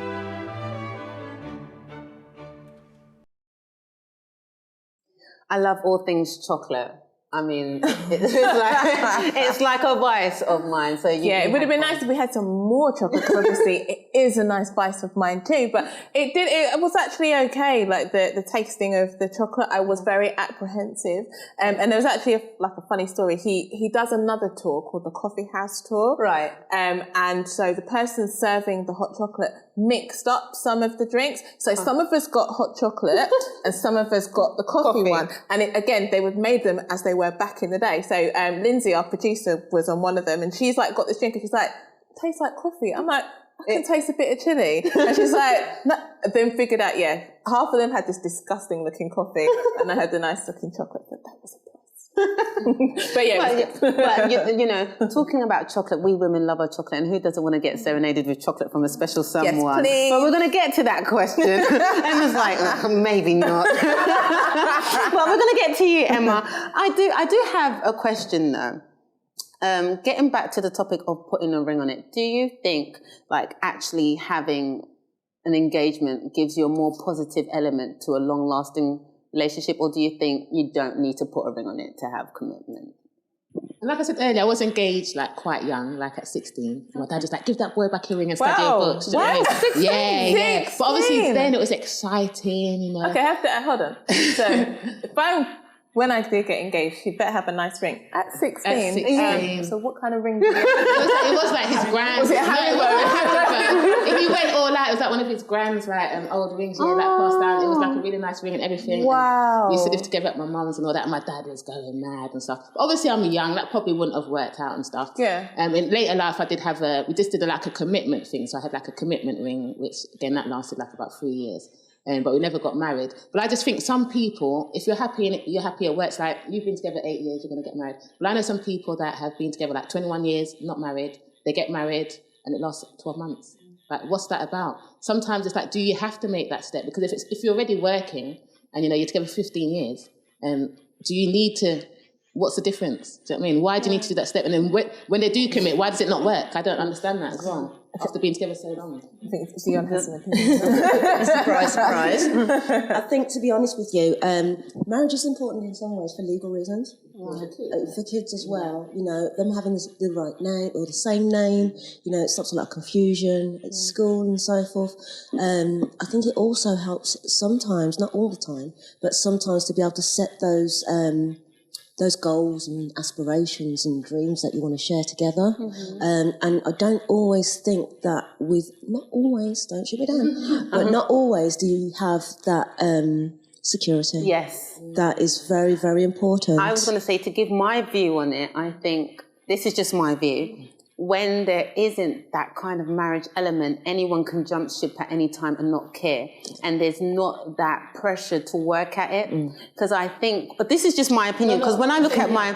I love all things chocolate. I mean, it's like a vice of mine. So it would have been nice if we had some more chocolate, because obviously it is a nice vice of mine too. But it was actually okay. Like the tasting of the chocolate, I was very apprehensive. And there was actually a funny story. He does another tour called the Coffee House Tour. Right. And so the person serving the hot chocolate mixed up some of the drinks. So some of us got hot chocolate and some of us got the coffee one. And again, they would made them as they were back in the day. So Lindsay, our producer, was on one of them, and she's like got this drink and she's like, it tastes like coffee. I'm like, I can taste a bit of chili. And she's like, no. Then figured out, half of them had this disgusting looking coffee and I had the nice looking chocolate, but that was a plus. But talking about chocolate, we women love our chocolate, and who doesn't want to get serenaded with chocolate from a special someone? Yes, please. But we're going to get to that question. Emma's like, maybe not. Well, we're going to get to you, Emma. I do have a question though. Getting back to the topic of putting a ring on it, do you think like actually having an engagement gives you a more positive element to a long-lasting relationship, or do you think you don't need to put a ring on it to have commitment? Like I said earlier, I was engaged like quite young, like at 16. My dad was like, give that boy back your ring and study your books. Do you know what I mean? 16? Yeah. But obviously then it was exciting, Okay, hold on. So when I did get engaged, you better have a nice ring. At 16? At 16. So what kind of ring did you have? It was like his grand. Was it Haribo? If he went all out, it was like one of his grand's old rings, that passed down. It was like a really nice ring and everything. Wow. And we used to live together at my mum's and all that, and my dad was going mad and stuff. But obviously I'm young, that probably wouldn't have worked out and stuff. Yeah. In later life, I did have we just did like a commitment thing. So I had like a commitment ring, which again, that lasted like about 3 years. But we never got married. But I just think some people, if you're happy and you're happy at work, it's like you've been together 8 years, you're going to get married. But I know some people that have been together like 21 years, not married, they get married and it lasts 12 months. Like, what's that about? Sometimes it's like, do you have to make that step? Because if you're already working and you're together 15 years, do you need to, what's the difference? Do you know what I mean? Why do you need to do that step? And then when they do commit, why does it not work? I don't understand that as well. After being together so long. I think Dion has an opinion. Surprise. I think, to be honest with you, marriage is important in some ways for legal reasons. For kids as well, them having the right name or the same name, it stops a lot of confusion at school and so forth. I think it also helps sometimes, not all the time, but sometimes to be able to set those goals and aspirations and dreams that you want to share together. And I don't always think that not always, don't shoot me down, but not always do you have that security. Yes. That is very, very important. I was going to say, to give my view on it, I think, this is just my view, when there isn't that kind of marriage element, anyone can jump ship at any time and not care. And there's not that pressure to work at it. Because I think, but this is just my opinion, because when I look at my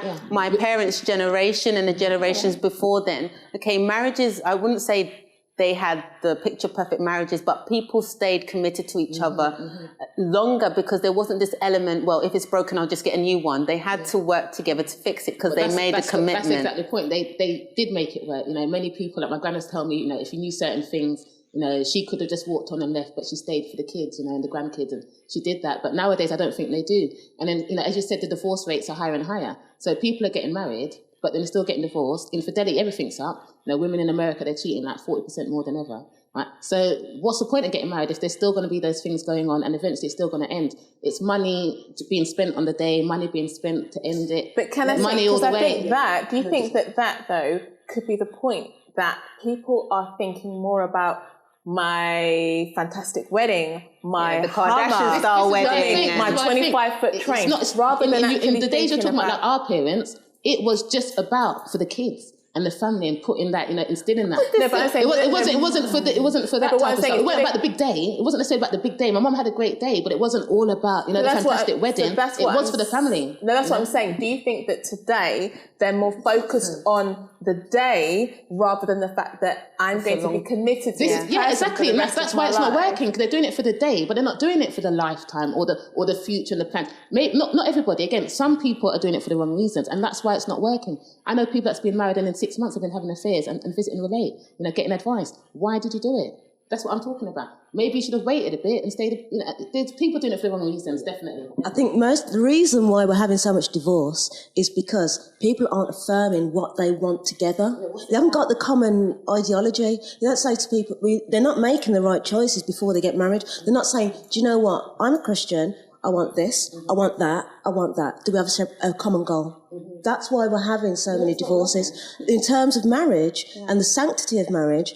parents' generation and the generations before then, okay, marriages, I wouldn't say they had the picture perfect marriages, but people stayed committed to each other longer because there wasn't this element, well, if it's broken, I'll just get a new one. They had to work together to fix it because they made a commitment. That's exactly the point. They did make it work. You know, many people, like my grandma's tell me, you know, if you knew certain things, you know, she could have just walked on and left, but she stayed for the kids, you know, and the grandkids, and she did that. But nowadays, I don't think they do. And then, you know, as you said, the divorce rates are higher and higher. So people are getting married, but then they're still getting divorced. Infidelity, everything's up. You know, women in America, they're cheating like 40% more than ever. Right? So what's the point of getting married if there's still going to be those things going on and eventually it's still going to end? It's money being spent on the day, money being spent to end it. But can I money say, all because the I way. think that, do you think that though could be the point, that people are thinking more about my fantastic wedding, my the Kardashian style wedding, my 25-foot train, rather than in the days you're talking about, like our parents, it was just about for the kids and the family and putting that, you know, instilling that. No, but I'm saying it wasn't for that but type of stuff. It wasn't about the big day. It wasn't necessarily about the big day. My mum had a great day, but it wasn't all about, you know, the fantastic wedding. It was for the family. No, that's what I'm saying. Do you think that today they're more focused on the day rather than the fact that I'm going to be committed to this? Yeah, exactly. And that's why it's not working, because they're doing it for the day, but they're not doing it for the lifetime or the future and the plans. Not everybody. Again, some people are doing it for the wrong reasons, and that's why it's not working. I know people that's been married and in 6 months have been having affairs and visiting relate, you know, getting advice. Why did you do it? That's what I'm talking about. Maybe you should have waited a bit and stayed. You know, there's people doing it for the wrong reasons, definitely. I think the reason why we're having so much divorce is because people aren't affirming what they want together. They haven't got the common ideology. They don't say to people, they're not making the right choices before they get married. They're not saying, do you know what? I'm a Christian. I want this, I want that, I want that. Do we have a common goal? That's why we're having so many divorces. In terms of marriage and the sanctity of marriage,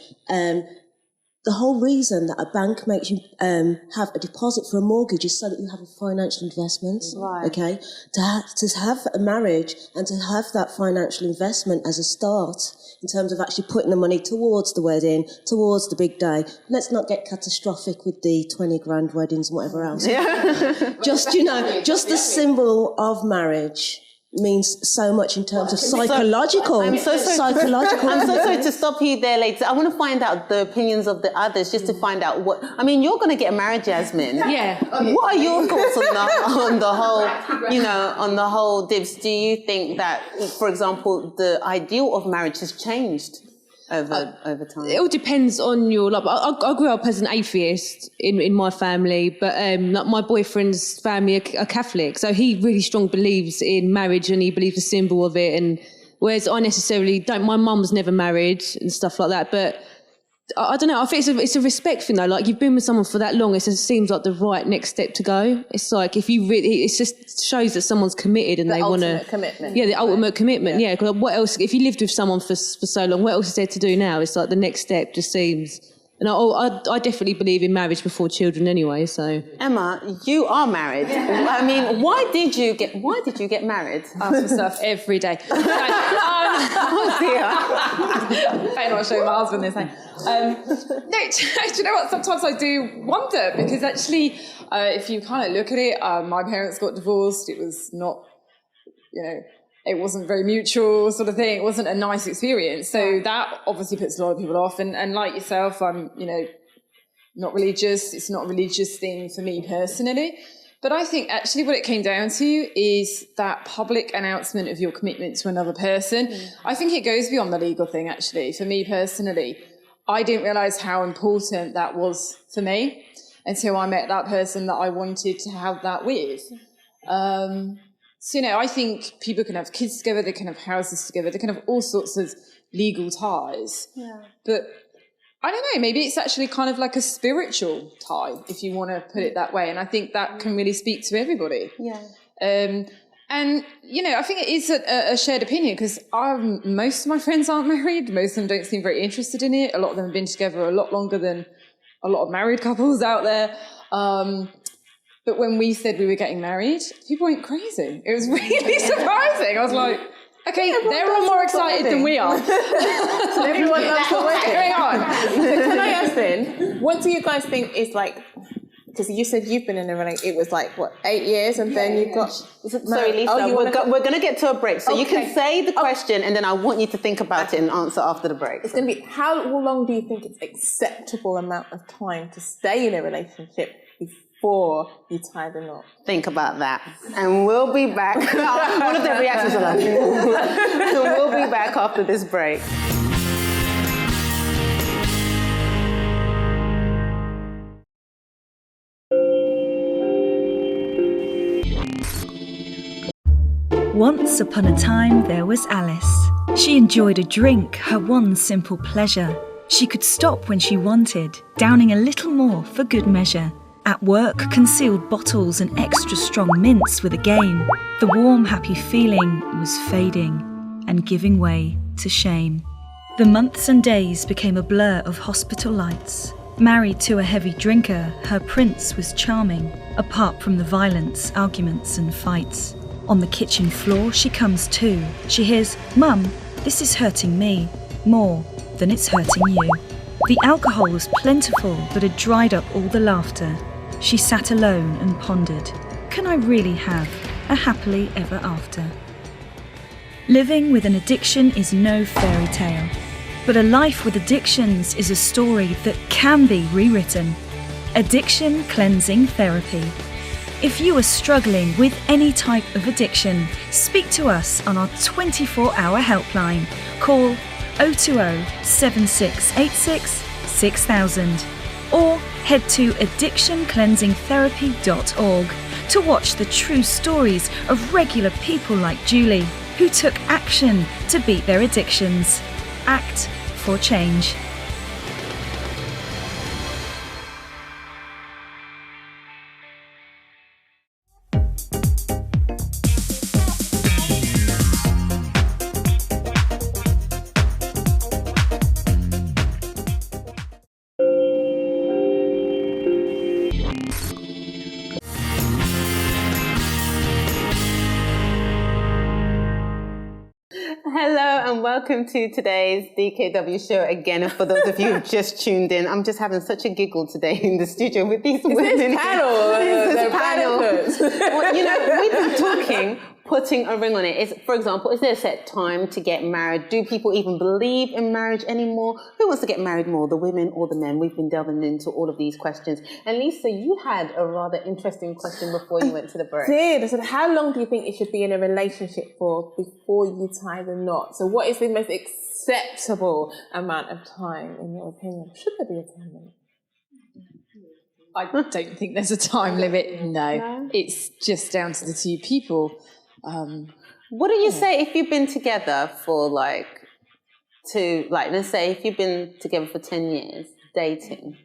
the whole reason that a bank makes you have a deposit for a mortgage is so that you have a financial investment. Right. Okay? To have a marriage and to have that financial investment as a start in terms of actually putting the money towards the wedding, towards the big day. Let's not get catastrophic with the 20 grand weddings and whatever else. Yeah. Just, you know, just the symbol of marriage means so much in terms of psychological. I'm so sorry to stop you there, ladies. I want to find out the opinions of the others, just to find out what. I mean, you're going to get married, Jasmine. Yeah. What are your thoughts on the whole? You know, on the whole dibs. Do you think that, for example, the ideal of marriage has changed over time? It all depends on your life. I grew up as an atheist in my family, but like my boyfriend's family are Catholic, so he really strong believes in marriage and he believes the symbol of it. And whereas I necessarily don't. My mum's never married and stuff like that, but I don't know. I think it's a respect thing though. Like, you've been with someone for that long, it just seems like the right next step to go. It's like, if you really, it just shows that someone's committed and they want to. Commitment. Yeah, the ultimate commitment. Yeah. Because what else? If you lived with someone for so long, what else is there to do now? It's like the next step just seems. And I definitely believe in marriage before children anyway. So Emma, you are married. I mean, why did you get married? Ask for stuff every day. Oh dear. I'm not showing my husband this. No, do you know what? Sometimes I do wonder, because actually, if you kind of look at it, my parents got divorced. It was not, you know, it wasn't very mutual sort of thing. It wasn't a nice experience. So that obviously puts a lot of people off. And like yourself, I'm, you know, not religious. It's not a religious thing for me personally. But I think actually what it came down to is that public announcement of your commitment to another person. I think it goes beyond the legal thing, actually. For me personally, I didn't realise how important that was for me until I met that person that I wanted to have that with. So, you know, I think people can have kids together, they can have houses together, they can have all sorts of legal ties. Yeah. But I don't know, maybe it's actually kind of like a spiritual tie, if you want to put it that way. And I think that can really speak to everybody. Yeah. And, you know, I think it is a shared opinion, because most of my friends aren't married. Most of them don't seem very interested in it. A lot of them have been together a lot longer than a lot of married couples out there. But when we said we were getting married, people went crazy. It was really surprising. I was like, okay, they're all more excited than we are. So everyone loves the wedding. What's going on? So can I ask then, what do you guys think is like because you said you've been in a relationship, it was like, what, 8 years, and then you got... Sorry, Lisa, we're going to get to a break. So you can say the question, and then I want you to think about it and answer after the break. It's going to be, how long do you think it's acceptable amount of time to stay in a relationship before you tie the knot? Think about that. And we'll be back. One of the reactions are like, we'll be back after this break. Once upon a time, there was Alice. She enjoyed a drink, her one simple pleasure. She could stop when she wanted, downing a little more for good measure. At work, concealed bottles and extra strong mints were the game. The warm, happy feeling was fading and giving way to shame. The months and days became a blur of hospital lights. Married to a heavy drinker, her prince was charming, apart from the violence, arguments and fights. On the kitchen floor, she comes to. She hears, "Mum, this is hurting me more than it's hurting you." The alcohol was plentiful, but had dried up all the laughter. She sat alone and pondered, can I really have a happily ever after? Living with an addiction is no fairy tale, but a life with addictions is a story that can be rewritten. Addiction Cleansing Therapy. If you are struggling with any type of addiction, speak to us on our 24-hour helpline. Call 020 7686 6000 or head to addictioncleansingtherapy.org to watch the true stories of regular people like Julie who took action to beat their addictions. Act for change. Hello and welcome to today's DKW show again. And for those of you who've just tuned in, I'm just having such a giggle today in the studio with these women. This panel. This panel. Well, you know, we've been talking, putting a ring on it. Is, for example, is there a set time to get married? Do people even believe in marriage anymore? Who wants to get married more, the women or the men? We've been delving into all of these questions. And Lisa, you had a rather interesting question before you went to the break. I said, how long do you think you should be in a relationship for before you tie the knot? So what is the most acceptable amount of time, in your opinion? Should there be a time limit? I don't think there's a time limit. No. It's just down to the two people. What do you say if you've been together for let's say if you've been together for 10 years dating,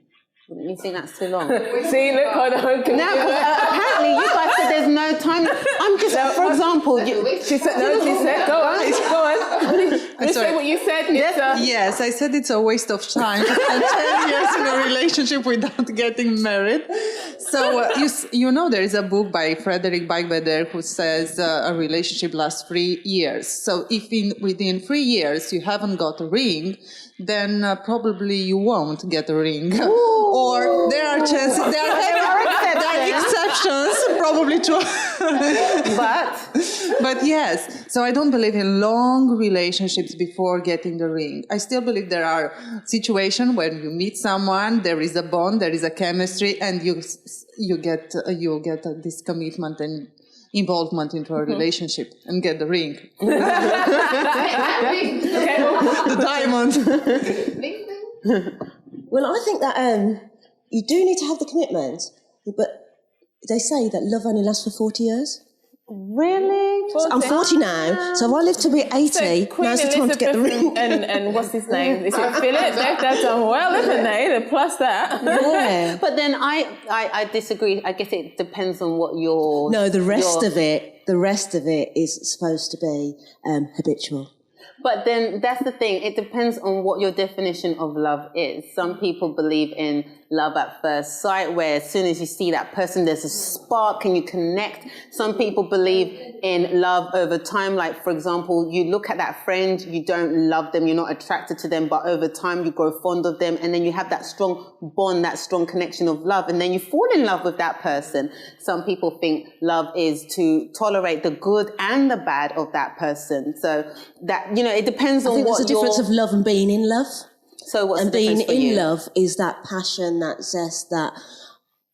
wouldn't you think that's too long? See, look, hold on. No, apparently you guys said there's no time. I'm just, for example, she said, go on. You say what you said. Yes, I said it's a waste of time to spend 10 years in a relationship without getting married. So, you know, there is a book by Frederick Beigbeder who says a relationship lasts 3 years. So if within 3 years you haven't got a ring, then probably you won't get a ring. Ooh. Or there are chances, there are exceptions, probably true. But yes, so I don't believe in long relationships before getting the ring. I still believe there are situations when you meet someone, there is a bond, there is a chemistry, and you get this commitment and involvement into a relationship and get the ring. The diamond. Well, I think that you do need to have the commitment, but they say that love only lasts for 40 years. Really? So I'm 40 now, so if I live to be 80, so now's the time to get the ring. And what's his name? Is it Philip? They've done well, haven't they? Plus that. Yeah. But then I disagree. I guess it depends on what your... No, the rest of it is supposed to be habitual. But then that's the thing. It depends on what your definition of love is. Some people believe in love at first sight, where as soon as you see that person, there's a spark and you connect. Some people believe in love over time. Like, for example, you look at that friend, you don't love them, you're not attracted to them, but over time you grow fond of them, and then you have that strong bond, that strong connection of love, and then you fall in love with that person. Some people think love is to tolerate the good and the bad of that person. So that, you know, it depends on what there's a difference of love and being in love. So what's and the difference being in for you? love is that passion, that zest, that,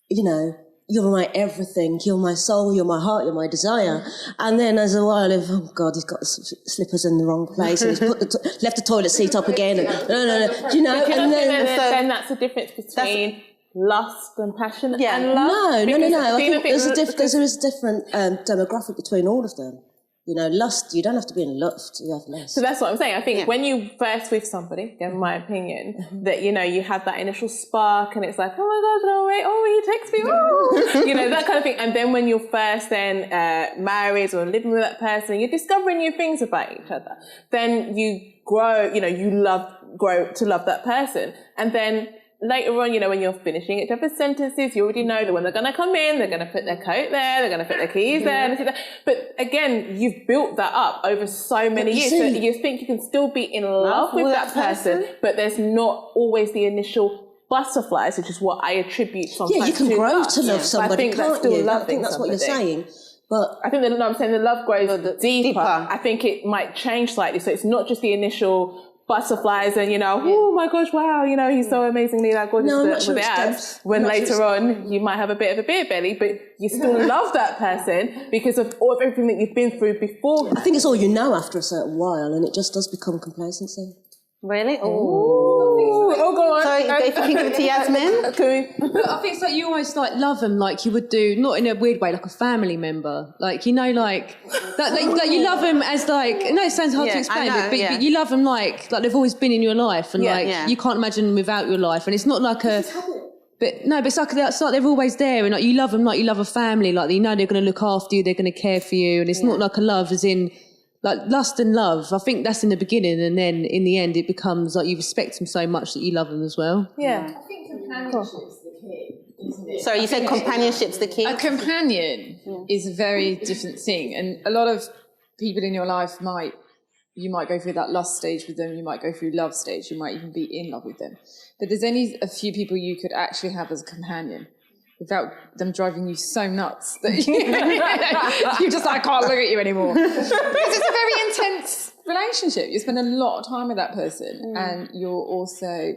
you know, you're my everything, you're my soul, you're my heart, you're my desire. And then as a while of, oh God, he's got the slippers in the wrong place, and he's left the toilet seat up again, and no, do you know? And then that's the difference between lust and passion and no. love. I think there is a different demographic between all of them. You know, lust, you don't have to be in love to have lust. So that's what I'm saying. I think when you first with somebody, in my opinion, that, you know, you have that initial spark and it's like, oh my God, no, wait, oh, he texts me, oh, you know, that kind of thing. And then when you're first then married or living with that person, you're discovering new things about each other. Then you grow, you know, grow to love that person. And then later on, you know, when you're finishing each other's sentences, you already know that when they're going to come in, they're going to put their coat there, they're going to put their keys there. But again, you've built that up over so many years. So you think you can still be in love with that person, but there's not always the initial butterflies, which is what I attribute sometimes to. Yeah, you can grow to love somebody, can't you? I think that's what you're saying. But I think I'm saying the love grows deeper. I think it might change slightly. So it's not just the initial butterflies and, you know, oh my gosh, wow, you know, he's so amazingly like gorgeous with the abs. When later on you might have a bit of a beer belly, but you still love that person because of everything that you've been through before. I think it's all you know after a certain while, and it just does become complacency. Really? Oh, go on. Sorry, if you can give it to Yasmin. I think it's like you almost like love them like you would do, not in a weird way, like a family member. Like, you know, like that, like you love them as like, no, it sounds hard to explain, but you love them like they've always been in your life, and you can't imagine them without your life. And it's not like a, but it's like they're always there, and like you love them like you love a family, like you know they're going to look after you, they're going to care for you, and it's not like a love as in. Like lust and love, I think that's in the beginning, and then in the end it becomes like you respect them so much that you love them as well. Yeah. I think companionship's the key, isn't it? Sorry, you said companionship's the key? A companion is a very different thing, and a lot of people in your life you might go through that lust stage with them, you might go through love stage, you might even be in love with them. But there's only a few people you could actually have as a companion without them driving you so nuts that you're just like, I can't look at you anymore. Because it's a very intense relationship. You spend a lot of time with that person, and you're also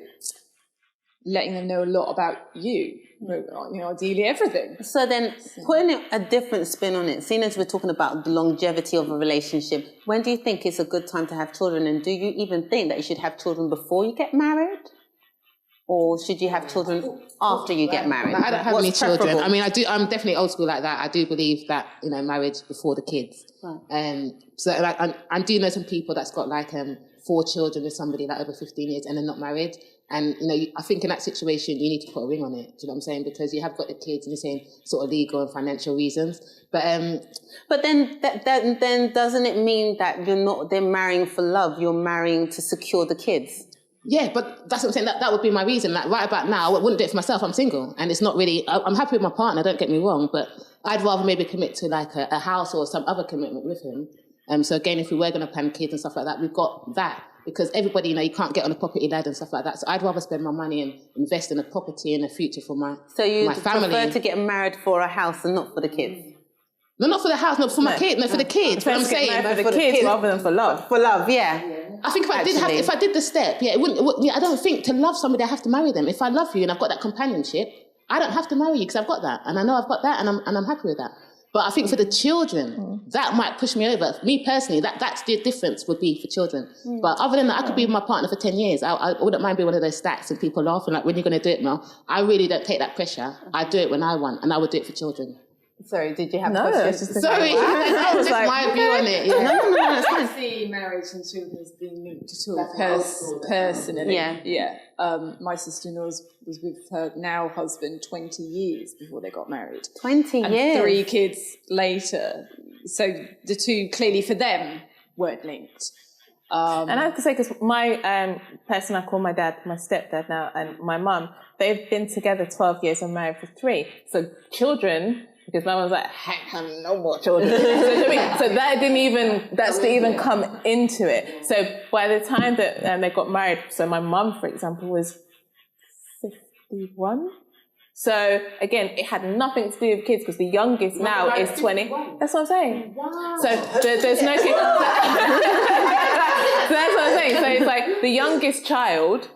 letting them know a lot about you, you know, ideally everything. So then, putting a different spin on it, seeing as we're talking about the longevity of a relationship, when do you think it's a good time to have children? And do you even think that you should have children before you get married? Or should you have children after you get married? I don't have any children. I mean, I'm definitely old school like that. I do believe that, you know, marriage before the kids. Right. So like, I do know some people that's got like 4 children with somebody like over 15 years and they're not married. And, you know, I think in that situation, you need to put a ring on it. Do you know what I'm saying? Because you have got the kids and you're saying sort of legal and financial reasons. But then then doesn't it mean that they're marrying for love? You're marrying to secure the kids? Yeah, but that's what I'm saying. That would be my reason. Like right about now, I wouldn't do it for myself. I'm single, and it's not really. I'm happy with my partner. Don't get me wrong, but I'd rather maybe commit to like a house or some other commitment with him. So again, if we were going to plan kids and stuff like that, we've got that because everybody, you know, you can't get on a property ladder and stuff like that. So I'd rather spend my money and invest in a property and a future for my family. So you prefer to get married for a house and not for the kids? No, not for the house, not for my kids, no, for the kids. What I'm saying, for the kids rather than for love. For love, yeah. I think if I did the step, it wouldn't. I don't think to love somebody I have to marry them. If I love you and I've got that companionship, I don't have to marry you because I've got that, and I know I've got that, and I'm happy with that. But I think for the children, that might push me over. Me personally, that's the difference would be for children. But other than that, I could be with my partner for 10 years. I wouldn't mind being one of those stacks and people laughing like, when you're going to do it, Mel? I really don't take that pressure. I do it when I want, and I would do it for children. Sorry, did you have questions? Sorry, that's just my view on it. Yeah. No, I see marriage and children as being linked to a person. Yeah. My sister-in-law was with her now husband 20 years before they got married. 20 and years? 3 kids later. So the two, clearly for them, weren't linked. And I have to say, because my person I call my dad, my stepdad now, and my mum, they've been together 12 years and married for 3. So children, because my mum's like, heck, no more children. So that didn't even come into it. So by the time that they got married, so my mum, for example, was 51. So again, it had nothing to do with kids because the youngest now is 20. That's what I'm saying. Wow. So there's no kids. So that's what I'm saying. So it's like the youngest child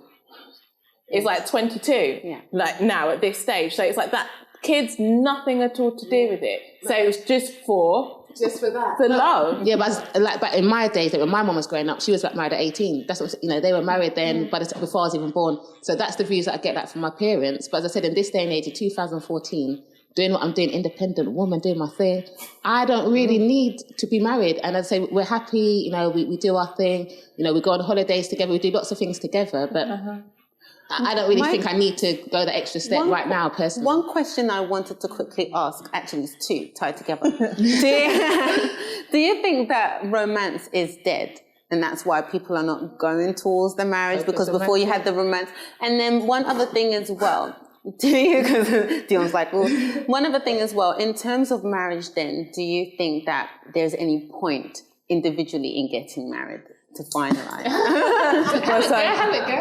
is like 22, like now at this stage. So it's like that kids, nothing at all to do with it. So it was just for that, for love. Yeah, but in my days, when my mum was growing up, she was married at 18. That's what, they were married then, before I was even born. So that's the views that I get from my parents. But as I said, in this day and age, in 2014, doing what I'm doing, independent woman, doing my thing, I don't really need to be married. And as I say, we're happy, we do our thing, we go on holidays together, we do lots of things together, but I don't really think I need to go the extra step right now, personally. One question I wanted to quickly ask, actually it's 2 tied together. Do you think that romance is dead? And that's why people are not going towards the marriage, because before you had the romance. And then one other thing as well, because Dion's like, well, one other thing as well, in terms of marriage then, do you think that there's any point individually in getting married to finalise?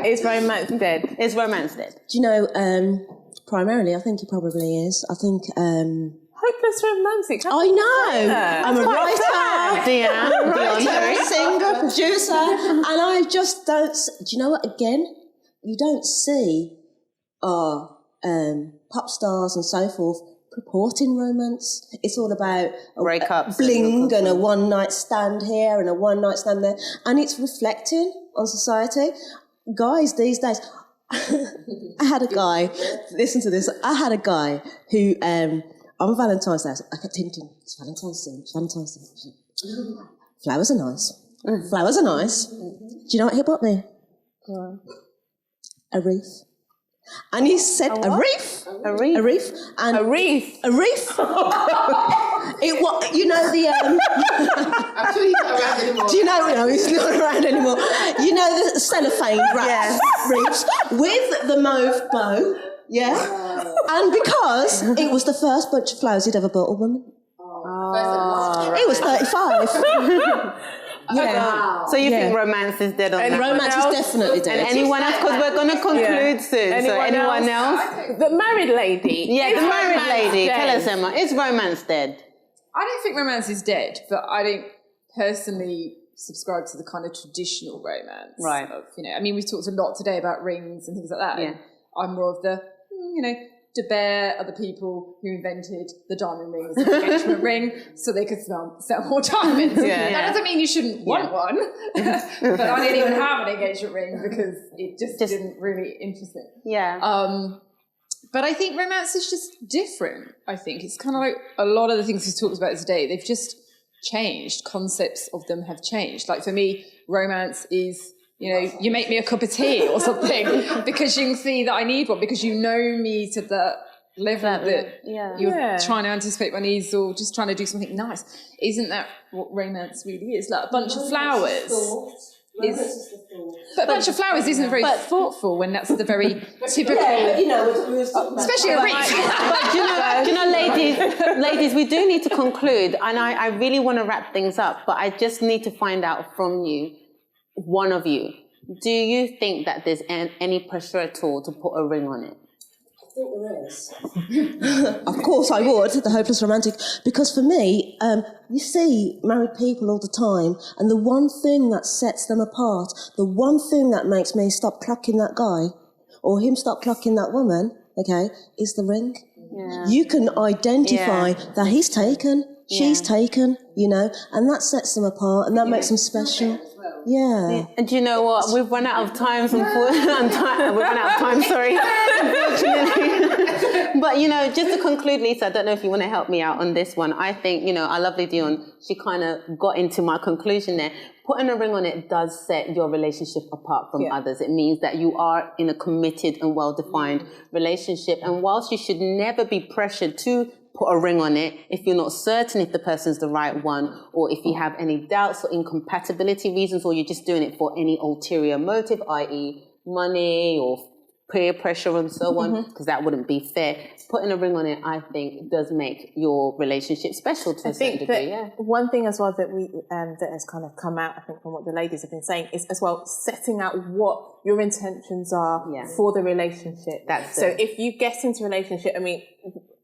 Is romance dead? Is romance dead? Do you know, primarily, I think it probably is. I think... hopeless romantic. I know. I'm a writer, singer, producer, and I just don't... Do you know what, again? You don't see pop stars and so forth purporting romance. It's all about breakups, bling and a one-night stand here and a one-night stand there, and it's reflecting on society. Guys these days, I had a guy, listen to this, I had a guy who, on Valentine's Day, I kept hinting, it's Valentine's Day. Flowers are nice. Flowers are nice. Do you know what he bought me? A wreath. And he said, a wreath? A wreath? A wreath. And a wreath? A wreath. It was, I'm sure he's not around anymore. Do you know, no, he's not around anymore. You know the cellophane wrapped wreaths with the mauve bow, and because it was the first bunch of flowers he'd ever bought a woman. He was 35. Wow. So you think romance is dead on that? Romance is definitely dead. And anyone else? Because we're going to conclude soon. Anyone else? The married lady. Yeah, the married lady. Tell us, Emma. Is romance dead? I don't think romance is dead, but I don't personally subscribe to the kind of traditional romance. Right. We've talked a lot today about rings and things like that. Yeah. I'm more of the, De Beer are the people who invented the diamond ring as an engagement ring so they could sell more diamonds. That doesn't mean you shouldn't want one, but I didn't even have an engagement ring because it just didn't really interest me. Yeah. But I think romance is just different. I think it's kind of like a lot of the things we've talked about today, they've just changed. Concepts of them have changed. Like for me, romance is... you make me a cup of tea or something because you can see that I need one, because you know me to the level that you're trying to anticipate my needs or just trying to do something nice. Isn't that what romance really is? Like a bunch of flowers. But a bunch of flowers isn't very thoughtful when that's the very typical... especially a wreath. But do you know, ladies, we do need to conclude, and I really want to wrap things up, but I just need to find out from you, one of you, do you think that there's any pressure at all to put a ring on it? I think there is. Of course I would, the hopeless romantic, because for me, you see married people all the time, and the one thing that sets them apart, the one thing that makes me stop clocking that guy, or him stop clocking that woman, is the ring. Yeah. You can identify that he's taken, she's taken, and that sets them apart, and that makes them special. Yeah. And do you know what? We've run out of time. We've run out of time, sorry. Unfortunately. But, just to conclude, Lisa, I don't know if you want to help me out on this one. I think, our lovely Dion, she kind of got into my conclusion there. Putting a ring on it does set your relationship apart from others. It means that you are in a committed and well-defined relationship. And whilst you should never be pressured to put a ring on it if you're not certain if the person's the right one, or if you have any doubts or incompatibility reasons, or you're just doing it for any ulterior motive, i.e. money or peer pressure and so on, because that wouldn't be fair. Putting a ring on it, I think, does make your relationship special to a certain degree. One thing as well that that has kind of come out, I think, from what the ladies have been saying, is as well setting out what your intentions are for the relationship. If you get into a relationship, I mean,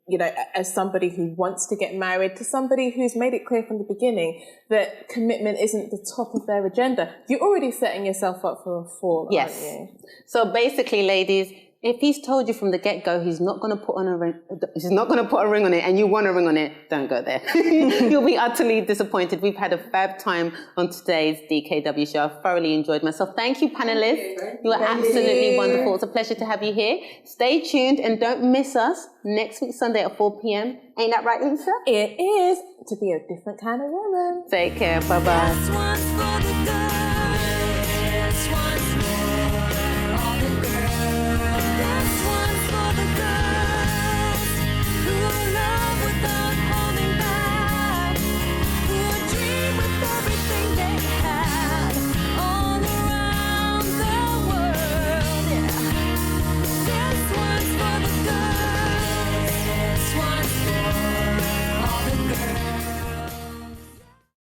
you know, as somebody who wants to get married, to somebody who's made it clear from the beginning that commitment isn't the top of their agenda, you're already setting yourself up for a fall, aren't you? So basically, ladies, if he's told you from the get-go he's not going to put a ring on it, and you want a ring on it, don't go there. You'll be utterly disappointed. We've had a fab time on today's DKW show. I've thoroughly enjoyed myself. Thank you, panelists. You are absolutely wonderful. It's a pleasure to have you here. Stay tuned and don't miss us next week, Sunday at 4 p.m. Ain't that right, Lisa? It is. To be a different kind of woman. Take care. Bye-bye.